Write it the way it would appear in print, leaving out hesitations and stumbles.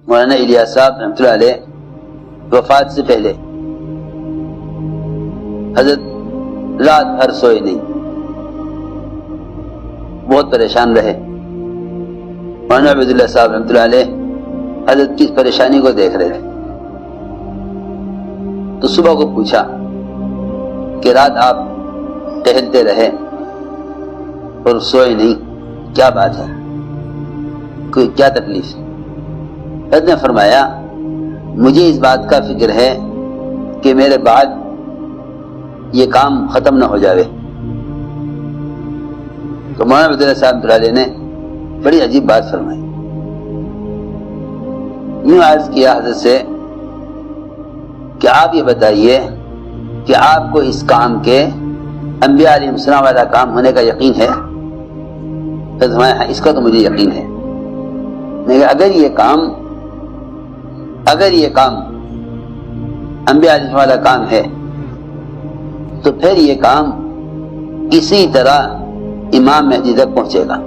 مولانا الیاس صاحب رحمۃ اللہ علیہ وفات سے پہلے حضرت رات بھر سوئے نہیں، بہت پریشان رہے۔ مولانا عبید اللہ صاحب رحمۃ اللہ علیہ حضرت کی پریشانی کو دیکھ رہے تھے، تو صبح کو پوچھا کہ رات آپ ٹہلتے رہے اور سوئے نہیں، کیا بات ہے، کوئی کیا تکلیف؟ حضرت نے فرمایا مجھے اس بات کا فکر ہے کہ میرے بعد یہ کام ختم نہ ہو جاوے۔ تو مولانا عبید اللہ صاحب علیہ نے بڑی عجیب بات فرمائی، یوں عرض کیا حضرت سے کہ آپ یہ بتائیے کہ آپ کو اس کام کے انبیاء علیہ السلام والا کام ہونے کا یقین ہے؟ حضرت فرمایا اس کا تو مجھے یقین ہے، لیکن اگر یہ کام انبیاء علیہ السلام والا کام ہے تو پھر یہ کام اسی طرح امام مہدی تک پہنچے گا۔